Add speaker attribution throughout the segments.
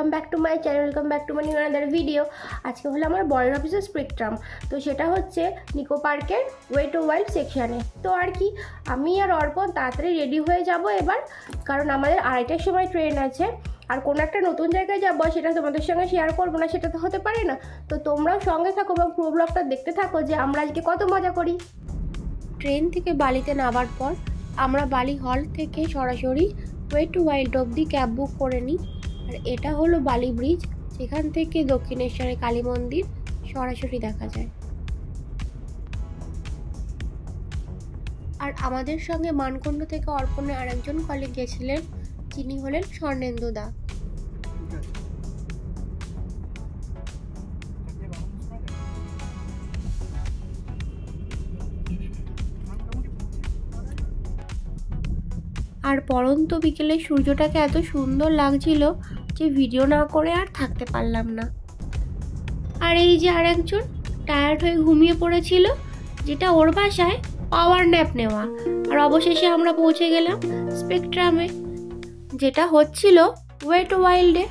Speaker 1: Welcome back to my channel, welcome back to my new another video. আজকে হলো আমার বরের অফিসের স্পেকট্রাম, তো সেটা হচ্ছে নিকো পার্কের ওয়ে টু ওয়াইল্ড সেকশানে। তো আর কি, আমি আর অর্পণ তাড়াতাড়ি রেডি হয়ে যাব এবার, কারণ আমাদের 2:30টার সময় ট্রেন আছে। আর কোনো একটা নতুন জায়গায় যাবো, সেটা তোমাদের সঙ্গে শেয়ার করবো না, সেটা তো হতে পারে না। তো তোমরাও সঙ্গে থাকো এবং পুরো ব্লগটা দেখতে থাকো যে আমরা আজকে কত মজা করি। ট্রেন থেকে বালিতে নামার পর আমরা বালি হল থেকে সরাসরি ওয়ে টু ওয়াইল্ড অবধি ক্যাব বুক করে নিই। আর এটা হলো বালি ব্রিজ, যেখান থেকে দক্ষিণেশ্বরের কালী মন্দির সরাসরি দেখা যায়। আর আমাদের সঙ্গে মানকুণ্ড থেকে অর্পণের আরেকজন কলিগ গেছিলেন, যিনি হলেন স্বর্ণেন্দু দা। আর পরন্ত বিকেলে সূর্যটাকে এত সুন্দর লাগছিল যে ভিডিও না করে আর থাকতে পারলাম না। আর এই যে আর একজন টায়ার্ড হয়ে ঘুমিয়ে পড়েছিল, যেটা ওর বাসায় পাওয়ার ন্যাপ নেওয়া। আর অবশেষে আমরা পৌঁছে গেলাম স্পেকট্রামে, যেটা হচ্ছিল ওয়ে টু ওয়াইল্ডে।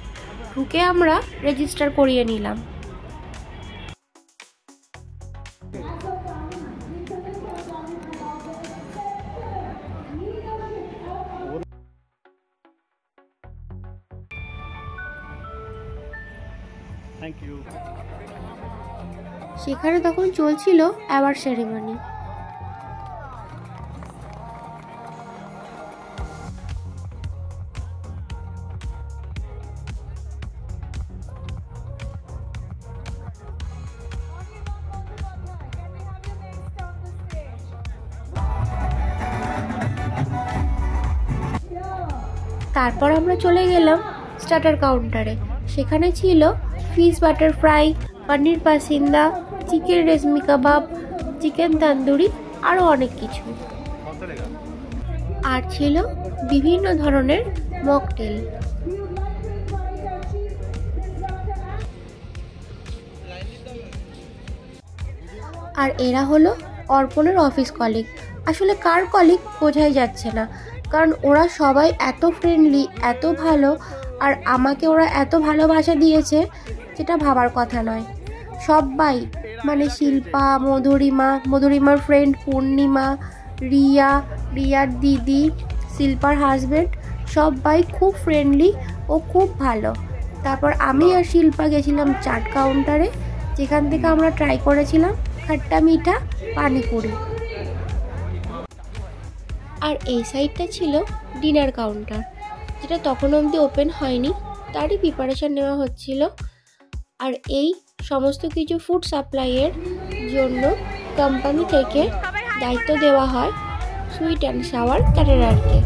Speaker 1: ঢুকে আমরা রেজিস্টার করিয়ে নিলাম। সেখানে তখন চলছিল অ্যাওয়ার্ড সেরেমনি। তারপর আমরা চলে গেলাম স্টার্টার কাউন্টারে। সেখানে ছিল ফিশ বাটার ফ্রাই, পনির পাসিন্দা, চিকেন রেশমি কাবাব, চিকেন তান্দুরি, আরও অনেক কিছু। আর ছিল বিভিন্ন ধরনের মকটেল। আর এরা হলো অর্পণের অফিস কলিগ। আসলে কার কলিগ বোঝাই যাচ্ছে না, কারণ ওরা সবাই এত ফ্রেন্ডলি, এত ভালো, আর আমাকে ওরা এত ভালোবাসা দিয়েছে যেটা ভাবার কথা নয়। সবাই মানে শিল্পা, মধুরিমার ফ্রেন্ড পূর্ণিমা, রিয়ার দিদি, শিল্পার হাজব্যান্ড, সবাই খুব ফ্রেন্ডলি ও খুব ভালো। তারপর আমি আর শিল্পা গেছিলাম চাট কাউন্টারে, যেখান থেকে আমরা ট্রাই করেছিলাম খাট্টা মিঠা পানিপুরি। আর এই সাইডটা ছিল ডিনার কাউন্টার, যেটা তখন অবধি ওপেন হয়নি, তারই প্রিপারেশন নেওয়া হচ্ছিল। আর এই সমস্ত কিছু ফুড সাপ্লাইয়ের জন্য কোম্পানি থেকে দায়িত্ব দেওয়া হয় সুইট অ্যান্ড সাওয়ার ক্যাটারারকে।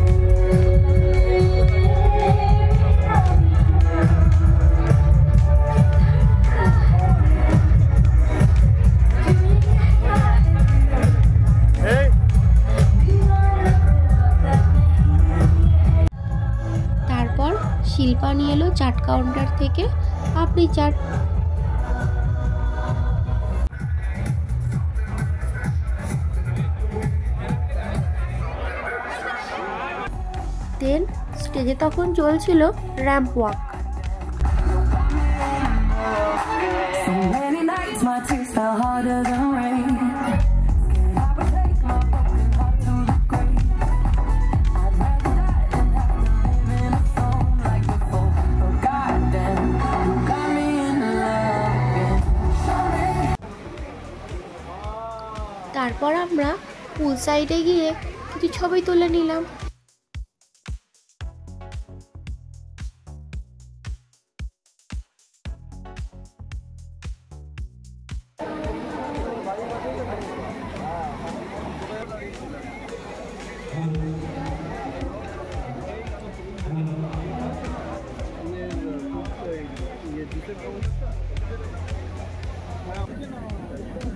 Speaker 1: তারপর শিল্পা নিয়ে এলো চাট কাউন্টার থেকে পাপড়ি চাট। দেন স্টেজে তখন চলছিল র্যাম্প ওয়াক। তারপর আমরা পুল সাইডে গিয়ে কিছু ছবি তুলে নিলাম।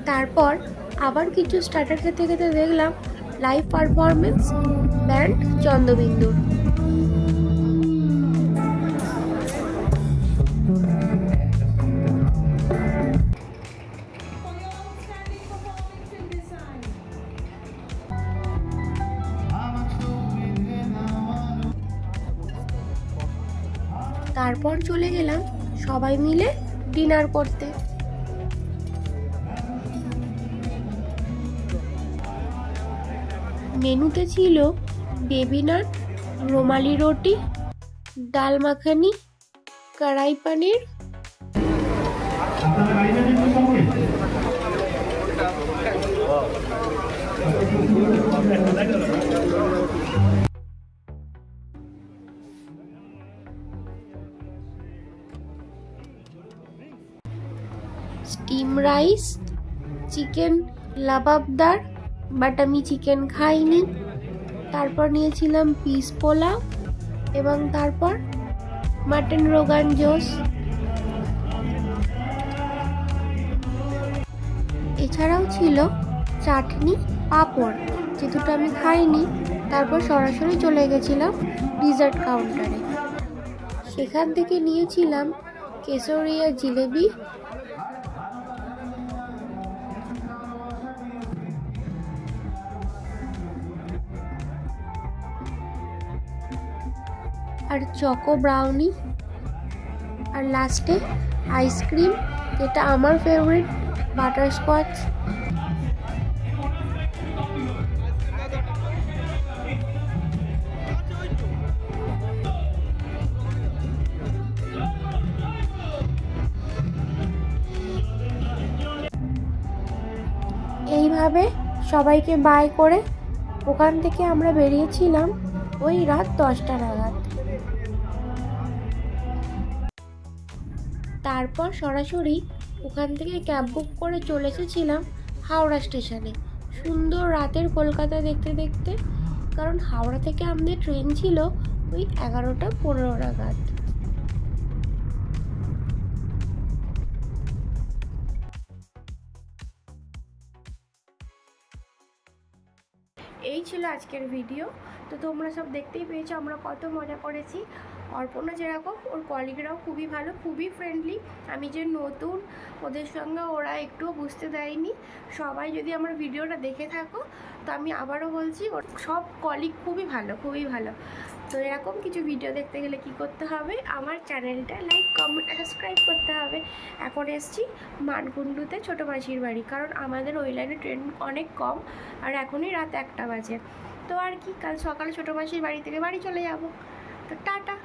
Speaker 1: তারপর আবার কিছু স্টার্টার খেতে খেতে দেখলাম লাইভ পারফরমেন্স ব্যান্ড চন্দ্রবিন্দুর। তারপর চলে গেলাম সবাই মিলে ডিনার করতে। মেনুতে ছিল বেবি নান, রুমালি রুটি, dal makhani, kadai paneer, steam rice, chicken lababdar, but আমি চিকেন খাইনি। তারপর নিয়েছিলাম পিস পোলাও এবং তারপর মাটন রোগান জোশ। এছাড়াও ছিল চাটনি, পাঁপড়, যে দুটো আমি খাইনি। তারপর সরাসরি চলে গেছিলাম ডিজার্ট কাউন্টারে। সেখান থেকে নিয়েছিলাম কেশরিয়া জিলেবি, আর চকো ব্রাউনি, আর লাস্টে আইসক্রিম, যেটা আমার ফেভারিট, বাটারস্কচ। এইভাবে সবাইকে বাই করে ওখান থেকে আমরা বেরিয়েছিলাম ওই রাত 10টা নাগাদ। তারপর সরাসরি ওখান থেকে ক্যাব বুক করে চলে এসেছিলাম হাওড়া স্টেশনে, সুন্দর রাতের কলকাতা দেখতে দেখতে। কারণ হাওড়া থেকে আমাদের ট্রেন ছিল ওই 11টা 15 নাগাদ। এই ছিল আজকের ভিডিও। তো তোমরা সব দেখতেই পেয়েছো আমরা কত মজা করেছি। অর্পণা যেরকম, ওর কলিগরাও খুবই ভালো, খুবই ফ্রেন্ডলি। আমি যে নতুন, ওদের সঙ্গে ওরা একটুও বুঝতে দেয়নি। সবাই যদি আমার ভিডিওটা দেখে থাকো, তো আমি আবারও বলছি, ওর সব কলিগ খুবই ভালো, খুবই ভালো। তো এরকম কিছু ভিডিও দেখতে গেলে কি করতে হবে, আমার চ্যানেলটা লাইক, কমেন্ট, সাবস্ক্রাইব করতে হবে। এখন এসছি মানকুণ্ডুতে ছোটো মাসির বাড়ি, কারণ আমাদের ওই লাইনে ট্রেন অনেক কম, আর এখনই রাত 1টা বাজে। তো আর কি, কাল সকালে ছোটো মাসির বাড়ি থেকে বাড়ি চলে যাব। তো টাটা।